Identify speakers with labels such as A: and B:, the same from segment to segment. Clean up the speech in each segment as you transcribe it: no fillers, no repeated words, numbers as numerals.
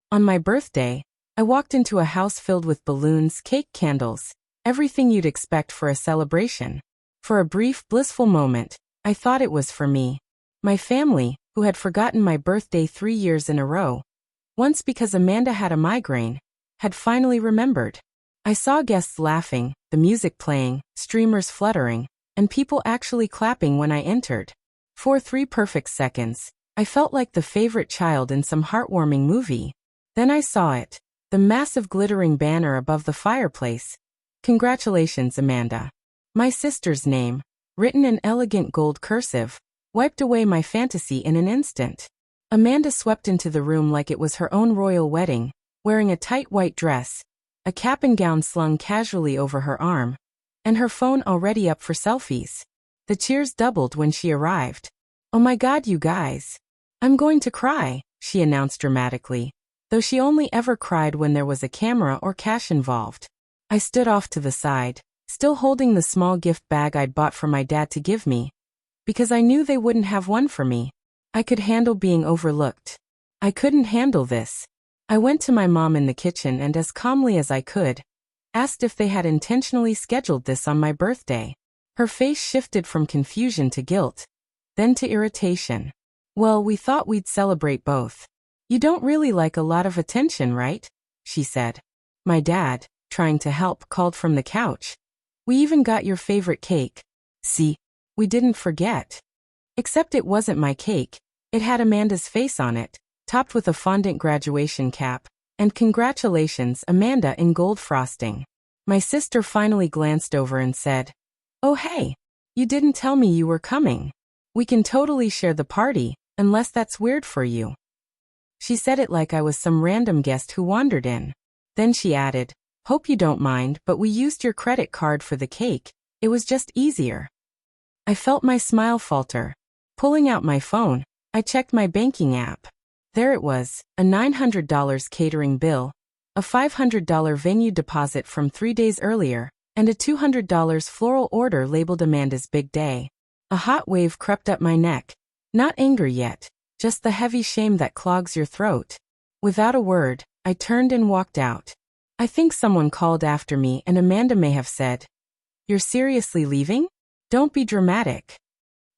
A: On my birthday, I walked into a house filled with balloons, cake, candles, everything you'd expect for a celebration. For a brief, blissful moment, I thought it was for me. My family, who had forgotten my birthday 3 years in a row, once because Amanda had a migraine, had finally remembered. I saw guests laughing, the music playing, streamers fluttering, and people actually clapping when I entered. For 3 perfect seconds, I felt like the favorite child in some heartwarming movie. Then I saw it, the massive glittering banner above the fireplace. Congratulations, Amanda. My sister's name, written in elegant gold cursive, wiped away my fantasy in an instant. Amanda swept into the room like it was her own royal wedding, wearing a tight white dress, a cap and gown slung casually over her arm, and her phone already up for selfies. The cheers doubled when she arrived. "Oh my God, you guys. I'm going to cry," she announced dramatically, though she only ever cried when there was a camera or cash involved. I stood off to the side, still holding the small gift bag I'd bought for my dad to give me, because I knew they wouldn't have one for me. I could handle being overlooked. I couldn't handle this. I went to my mom in the kitchen and, as calmly as I could, asked if they had intentionally scheduled this on my birthday. Her face shifted from confusion to guilt, then to irritation. "Well, we thought we'd celebrate both. You don't really like a lot of attention, right?" she said. My dad, trying to help, called from the couch. "We even got your favorite cake. See, we didn't forget." Except it wasn't my cake. It had Amanda's face on it, topped with a fondant graduation cap, and "Congratulations, Amanda" in gold frosting. My sister finally glanced over and said, "Oh hey, you didn't tell me you were coming. We can totally share the party, unless that's weird for you." She said it like I was some random guest who wandered in. Then she added, "Hope you don't mind, but we used your credit card for the cake. It was just easier." I felt my smile falter. Pulling out my phone, I checked my banking app. There it was, a $900 catering bill, a $500 venue deposit from 3 days earlier, and a $200 floral order labeled Amanda's big day. A hot wave crept up my neck. Not anger yet, just the heavy shame that clogs your throat. Without a word, I turned and walked out. I think someone called after me and Amanda may have said, "You're seriously leaving? Don't be dramatic."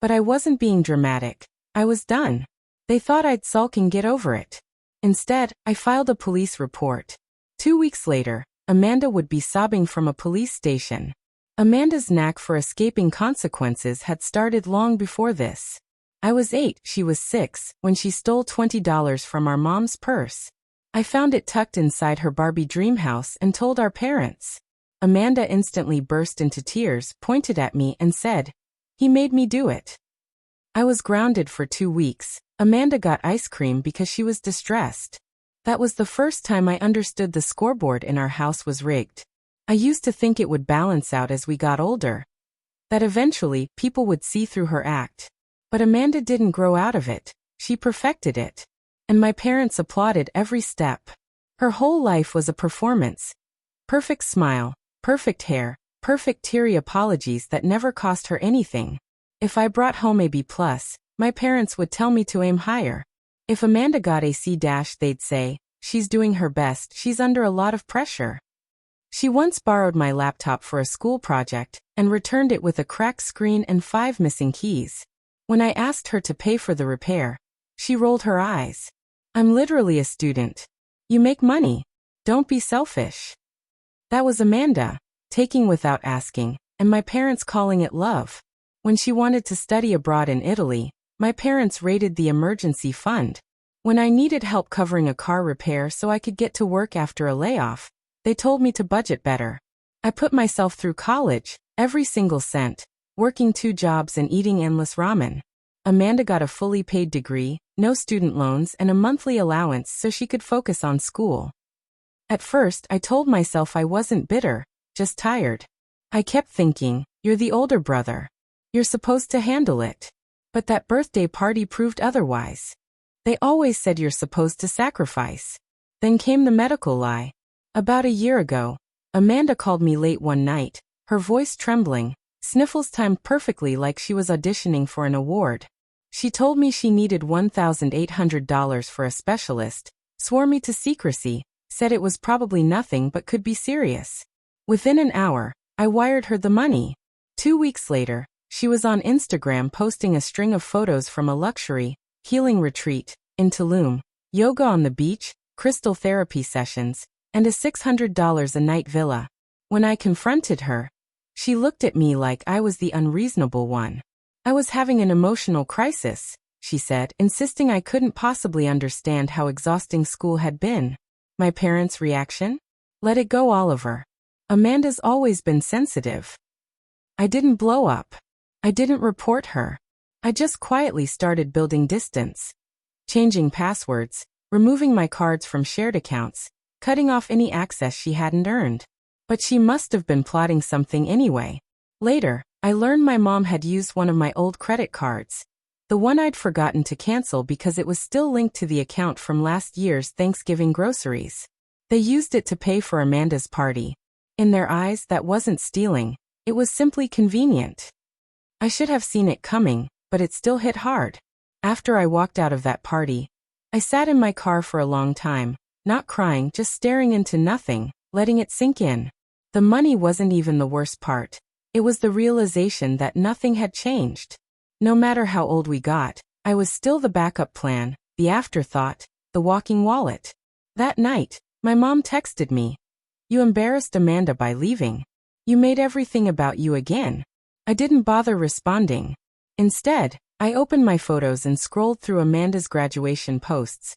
A: But I wasn't being dramatic. I was done. They thought I'd sulk and get over it. Instead, I filed a police report. 2 weeks later, Amanda would be sobbing from a police station. Amanda's knack for escaping consequences had started long before this. I was 8, she was 6, when she stole $20 from our mom's purse. I found it tucked inside her Barbie dream house and told our parents. Amanda instantly burst into tears, pointed at me, and said, "He made me do it." I was grounded for 2 weeks. Amanda got ice cream because she was distressed. That was the first time I understood the scoreboard in our house was rigged. I used to think it would balance out as we got older, that eventually people would see through her act. But Amanda didn't grow out of it. She perfected it. And my parents applauded every step. Her whole life was a performance. Perfect smile, perfect hair, perfect teary apologies that never cost her anything. If I brought home a B+, my parents would tell me to aim higher. If Amanda got a C-, they'd say, "She's doing her best, she's under a lot of pressure." She once borrowed my laptop for a school project and returned it with a cracked screen and 5 missing keys. When I asked her to pay for the repair, she rolled her eyes. "I'm literally a student. You make money. Don't be selfish." That was Amanda, taking without asking, and my parents calling it love. When she wanted to study abroad in Italy, my parents raided the emergency fund. When I needed help covering a car repair so I could get to work after a layoff, they told me to budget better. I put myself through college, every single cent, working 2 jobs and eating endless ramen. Amanda got a fully paid degree, no student loans, and a monthly allowance so she could focus on school. At first, I told myself I wasn't bitter, just tired. I kept thinking, "You're the older brother. You're supposed to handle it." But that birthday party proved otherwise. They always said you're supposed to sacrifice. Then came the medical lie. About a year ago, Amanda called me late one night, her voice trembling, sniffles timed perfectly like she was auditioning for an award. She told me she needed $1,800 for a specialist, swore me to secrecy, said it was probably nothing but could be serious. Within an hour, I wired her the money. 2 weeks later, she was on Instagram posting a string of photos from a luxury, healing retreat in Tulum, yoga on the beach, crystal therapy sessions, and a $600 a night villa. When I confronted her, she looked at me like I was the unreasonable one. I was having an emotional crisis, she said, insisting I couldn't possibly understand how exhausting school had been. My parents' reaction? Let it go, Oliver. Amanda's always been sensitive. I didn't blow up. I didn't report her. I just quietly started building distance. Changing passwords, removing my cards from shared accounts, cutting off any access she hadn't earned. But she must have been plotting something anyway. Later, I learned my mom had used one of my old credit cards. The one I'd forgotten to cancel because it was still linked to the account from last year's Thanksgiving groceries. They used it to pay for Amanda's party. In their eyes, that wasn't stealing. It was simply convenient. I should have seen it coming, but it still hit hard. After I walked out of that party, I sat in my car for a long time, not crying, just staring into nothing, letting it sink in. The money wasn't even the worst part. It was the realization that nothing had changed. No matter how old we got, I was still the backup plan, the afterthought, the walking wallet. That night, my mom texted me. You embarrassed Amanda by leaving. You made everything about you again. I didn't bother responding. Instead, I opened my photos and scrolled through Amanda's graduation posts.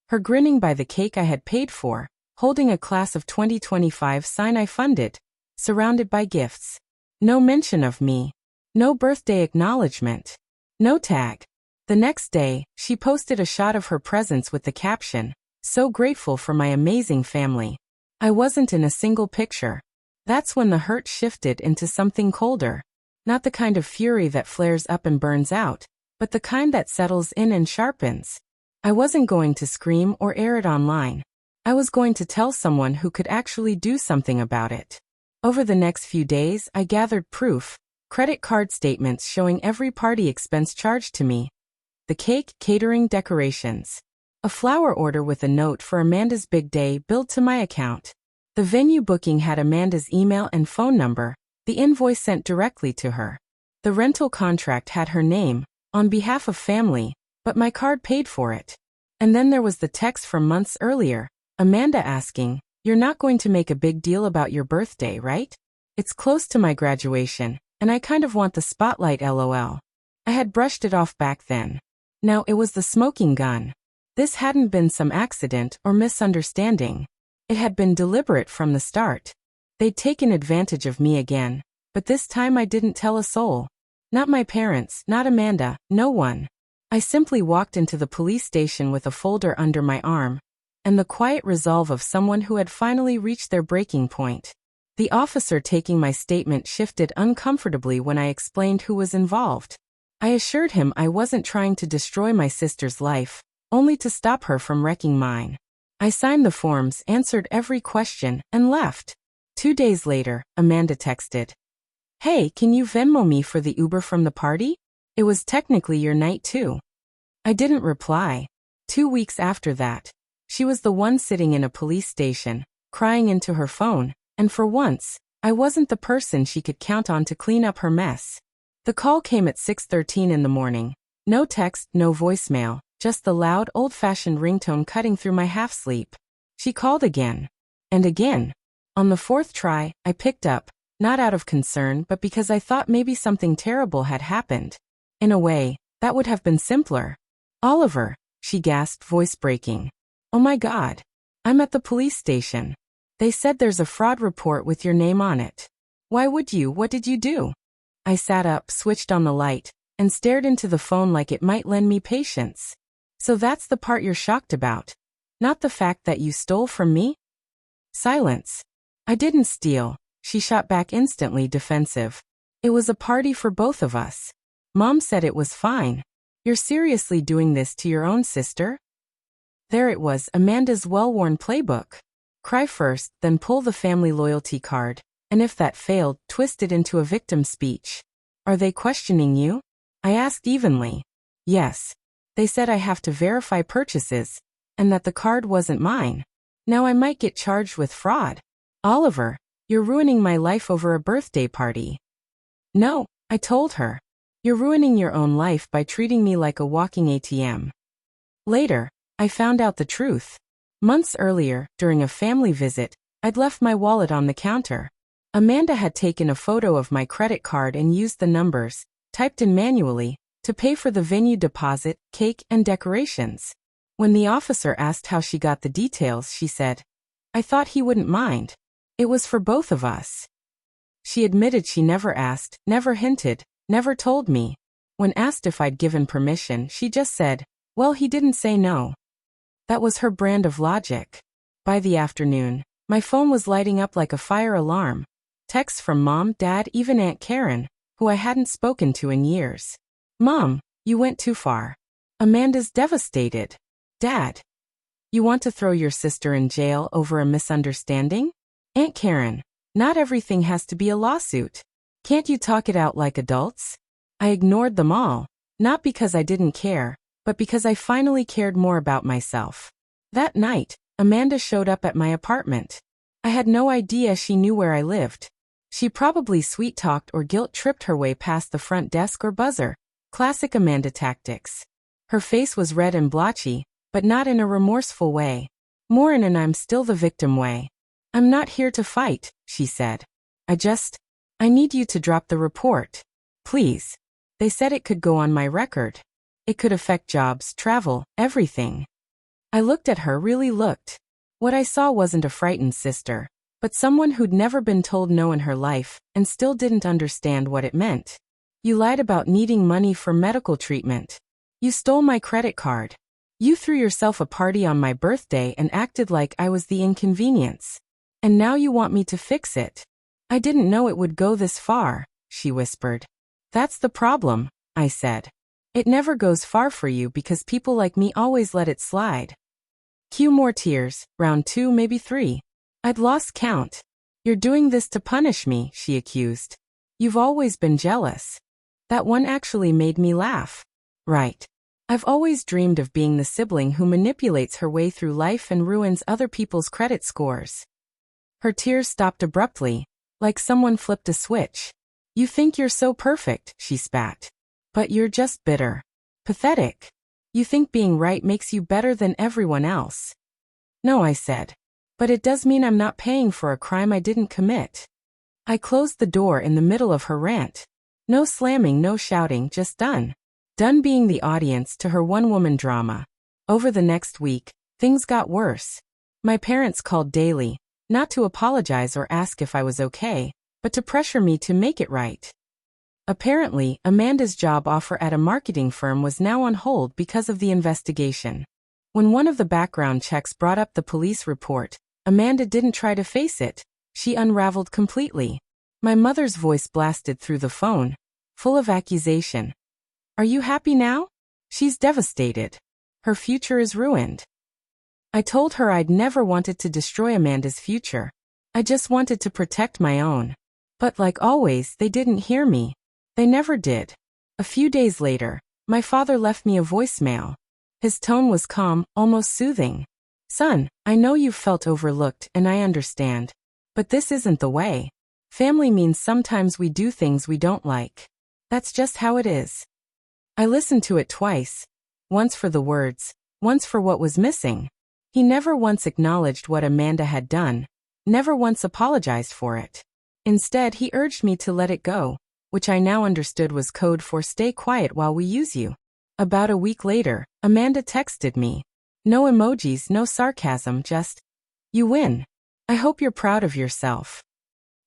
A: Her grinning by the cake I had paid for, holding a class of 2025 sign I funded, surrounded by gifts. No mention of me. No birthday acknowledgement. No tag. The next day, she posted a shot of her presents with the caption, "So grateful for my amazing family." I wasn't in a single picture. That's when the hurt shifted into something colder. Not the kind of fury that flares up and burns out, but the kind that settles in and sharpens. I wasn't going to scream or air it online. I was going to tell someone who could actually do something about it. Over the next few days, I gathered proof, credit card statements showing every party expense charged to me. The cake, catering, decorations. A flower order with a note for Amanda's big day billed to my account. The venue booking had Amanda's email and phone number, the invoice sent directly to her. The rental contract had her name, on behalf of family, but my card paid for it. And then there was the text from months earlier, Amanda asking, "You're not going to make a big deal about your birthday, right? It's close to my graduation, and I kind of want the spotlight, lol." I had brushed it off back then. Now it was the smoking gun. This hadn't been some accident or misunderstanding. It had been deliberate from the start. They'd taken advantage of me again, but this time I didn't tell a soul. Not my parents, not Amanda, no one. I simply walked into the police station with a folder under my arm, and the quiet resolve of someone who had finally reached their breaking point. The officer taking my statement shifted uncomfortably when I explained who was involved. I assured him I wasn't trying to destroy my sister's life, only to stop her from wrecking mine. I signed the forms, answered every question, and left. 2 days later, Amanda texted, "Hey, can you Venmo me for the Uber from the party? It was technically your night too." I didn't reply. 2 weeks after that, she was the one sitting in a police station, crying into her phone, and for once, I wasn't the person she could count on to clean up her mess. The call came at 6:13 in the morning. No text, no voicemail, just the loud, old-fashioned ringtone cutting through my half-sleep. She called again. And again. On the 4th try, I picked up, not out of concern but because I thought maybe something terrible had happened. In a way, that would have been simpler. "Oliver," she gasped, voice breaking. "Oh my God. I'm at the police station. They said there's a fraud report with your name on it. Why would you? What did you do?" I sat up, switched on the light, and stared into the phone like it might lend me patience. "So that's the part you're shocked about? Not the fact that you stole from me?" Silence. "I didn't steal," she shot back instantly defensive. "It was a party for both of us. Mom said it was fine. You're seriously doing this to your own sister?" There it was, Amanda's well-worn playbook. Cry first, then pull the family loyalty card, and if that failed, twist it into a victim speech. "Are they questioning you?" I asked evenly. "Yes. They said I have to verify purchases, and that the card wasn't mine. Now I might get charged with fraud. Oliver, you're ruining my life over a birthday party. No, I told her. You're ruining your own life by treating me like a walking ATM. Later, I found out the truth. Months earlier, during a family visit, I'd left my wallet on the counter. Amanda had taken a photo of my credit card and used the numbers, typed in manually, to pay for the venue deposit, cake, and decorations. When the officer asked how she got the details, she said, "I thought he wouldn't mind. It was for both of us." She admitted she never asked, never hinted, never told me. When asked if I'd given permission, she just said, "Well, he didn't say no." That was her brand of logic. By the afternoon, my phone was lighting up like a fire alarm. Texts from Mom, Dad, even Aunt Karen, who I hadn't spoken to in years. "Mom, you went too far. Amanda's devastated." "Dad, you want to throw your sister in jail over a misunderstanding?" "Aunt Karen, not everything has to be a lawsuit. Can't you talk it out like adults?" I ignored them all, not because I didn't care, but because I finally cared more about myself. That night, Amanda showed up at my apartment. I had no idea she knew where I lived. She probably sweet-talked or guilt-tripped her way past the front desk or buzzer. Classic Amanda tactics. Her face was red and blotchy, but not in a remorseful way. More in an "I'm still the victim" way. "I'm not here to fight," she said. I need you to drop the report. Please." They said it could go on my record. It could affect jobs, travel, everything. I looked at her, really looked. What I saw wasn't a frightened sister, but someone who'd never been told no in her life, and still didn't understand what it meant. "You lied about needing money for medical treatment. You stole my credit card. You threw yourself a party on my birthday and acted like I was the inconvenience. And now you want me to fix it." "I didn't know it would go this far," she whispered. "That's the problem," I said. "It never goes far for you because people like me always let it slide." Cue more tears, round 2, maybe 3. I'd lost count. "You're doing this to punish me," she accused. "You've always been jealous." That one actually made me laugh. Right. I've always dreamed of being the sibling who manipulates her way through life and ruins other people's credit scores. Her tears stopped abruptly, like someone flipped a switch. "You think you're so perfect," she spat. "But you're just bitter. Pathetic. You think being right makes you better than everyone else." "No," I said. "But it does mean I'm not paying for a crime I didn't commit." I closed the door in the middle of her rant. No slamming, no shouting, just done. Done being the audience to her one-woman drama. Over the next week, things got worse. My parents called daily, not to apologize or ask if I was okay, but to pressure me to make it right. Apparently, Amanda's job offer at a marketing firm was now on hold because of the investigation. When one of the background checks brought up the police report, Amanda didn't try to face it. She unraveled completely. My mother's voice blasted through the phone, full of accusation. "Are you happy now? She's devastated. Her future is ruined." I told her I'd never wanted to destroy Amanda's future. I just wanted to protect my own. But like always, they didn't hear me. They never did. A few days later, my father left me a voicemail. His tone was calm, almost soothing. "Son, I know you've felt overlooked and I understand. But this isn't the way. Family means sometimes we do things we don't like. That's just how it is." I listened to it twice. Once for the words, once for what was missing. He never once acknowledged what Amanda had done. Never once apologized for it. Instead, he urged me to let it go, which I now understood was code for "stay quiet while we use you." About a week later, Amanda texted me. No emojis, no sarcasm, just, "You win. I hope you're proud of yourself."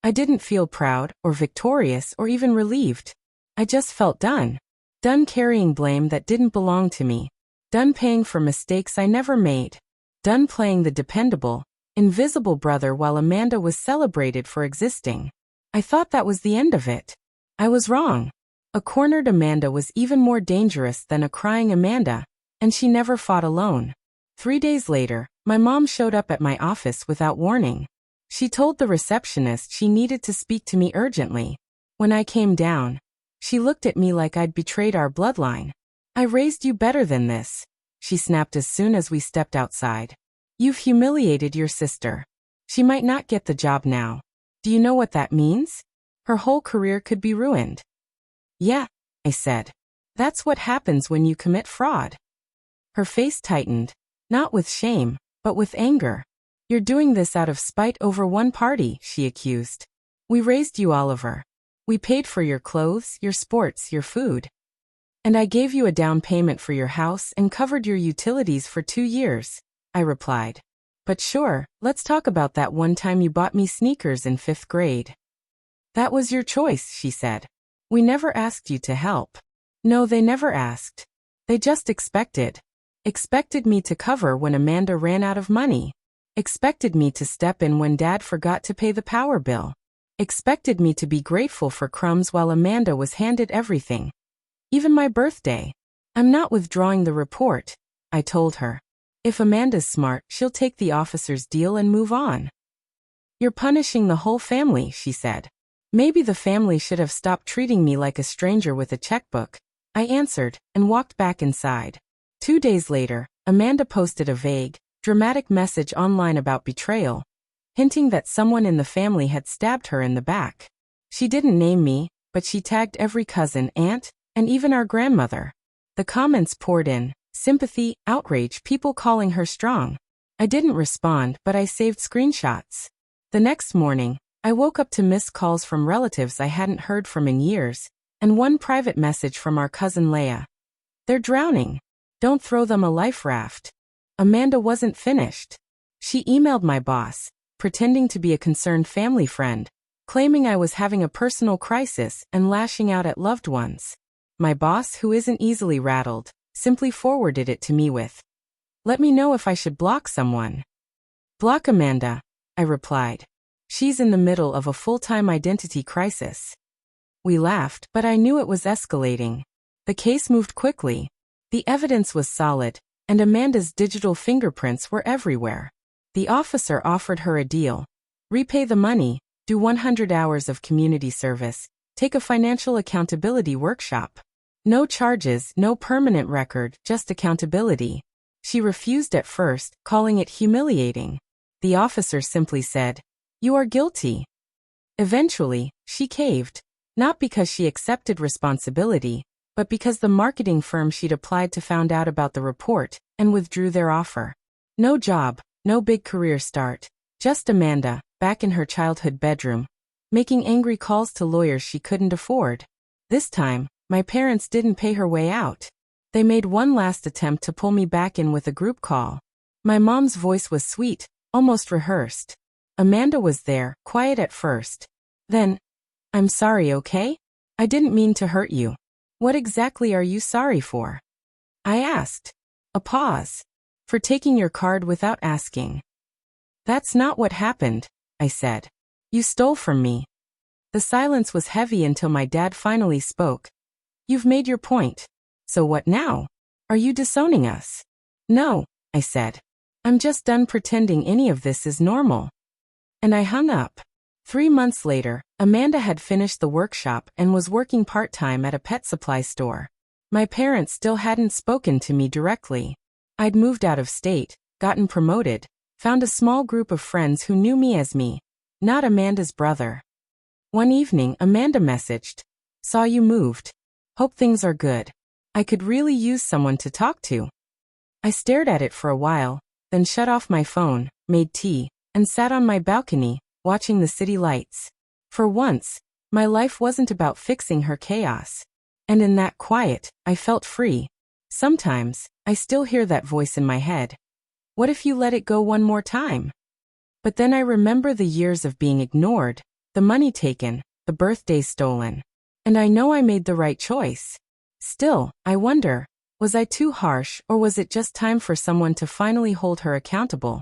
A: I didn't feel proud, or victorious, or even relieved. I just felt done. Done carrying blame that didn't belong to me. Done paying for mistakes I never made. Done playing the dependable, invisible brother while Amanda was celebrated for existing. I thought that was the end of it. I was wrong. A cornered Amanda was even more dangerous than a crying Amanda, and she never fought alone. 3 days later, my mom showed up at my office without warning. She told the receptionist she needed to speak to me urgently. When I came down, she looked at me like I'd betrayed our bloodline. "I raised you better than this. she snapped as soon as we stepped outside. You've humiliated your sister. She might not get the job now. Do you know what that means? Her whole career could be ruined. Yeah, I said. That's what happens when you commit fraud. Her face tightened, not with shame, but with anger. You're doing this out of spite over one party, she accused. We raised you, Oliver. We paid for your clothes, your sports, your food. And I gave you a down payment for your house and covered your utilities for 2 years, I replied. But sure, let's talk about that one time you bought me sneakers in 5th grade. That was your choice, she said. We never asked you to help. No, they never asked. They just expected. Expected me to cover when Amanda ran out of money. Expected me to step in when Dad forgot to pay the power bill. Expected me to be grateful for crumbs while Amanda was handed everything. Even my birthday. I'm not withdrawing the report, I told her. If Amanda's smart, she'll take the officer's deal and move on. You're punishing the whole family, she said. Maybe the family should have stopped treating me like a stranger with a checkbook, I answered, and walked back inside. 2 days later, Amanda posted a vague, dramatic message online about betrayal, hinting that someone in the family had stabbed her in the back. She didn't name me, but she tagged every cousin, aunt, and even our grandmother. The comments poured in, sympathy, outrage, people calling her strong. I didn't respond, but I saved screenshots. The next morning, I woke up to missed calls from relatives I hadn't heard from in years, and one private message from our cousin Leah. They're drowning. Don't throw them a life raft. Amanda wasn't finished. She emailed my boss, pretending to be a concerned family friend, claiming I was having a personal crisis and lashing out at loved ones. My boss, who isn't easily rattled, simply forwarded it to me with, "Let me know if I should block someone." Block Amanda, I replied. She's in the middle of a full-time identity crisis. We laughed, but I knew it was escalating. The case moved quickly. The evidence was solid, and Amanda's digital fingerprints were everywhere. The officer offered her a deal. Repay the money, do 100 hours of community service, take a financial accountability workshop. No charges, no permanent record, just accountability. She refused at first, calling it humiliating. The officer simply said, "You are guilty." Eventually, she caved, not because she accepted responsibility, but because the marketing firm she'd applied to found out about the report and withdrew their offer. No job, no big career start, just Amanda, back in her childhood bedroom, making angry calls to lawyers she couldn't afford. This time, my parents didn't pay her way out. They made one last attempt to pull me back in with a group call. My mom's voice was sweet, almost rehearsed. Amanda was there, quiet at first. Then, "I'm sorry, okay? I didn't mean to hurt you. What exactly are you sorry for?" I asked. A pause. "For taking your card without asking." "That's not what happened," I said. "You stole from me." The silence was heavy until my dad finally spoke. "You've made your point. So what now? Are you disowning us?" "No," I said. "I'm just done pretending any of this is normal." And I hung up. 3 months later, Amanda had finished the workshop and was working part-time at a pet supply store. My parents still hadn't spoken to me directly. I'd moved out of state, gotten promoted, found a small group of friends who knew me as me, not Amanda's brother. One evening, Amanda messaged, "Saw you moved. Hope things are good. I could really use someone to talk to." I stared at it for a while, then shut off my phone, made tea, and sat on my balcony, watching the city lights. For once, my life wasn't about fixing her chaos. And in that quiet, I felt free. Sometimes, I still hear that voice in my head. What if you let it go one more time? But then I remember the years of being ignored, the money taken, the birthdays stolen. And I know I made the right choice. Still, I wonder, was I too harsh or was it just time for someone to finally hold her accountable?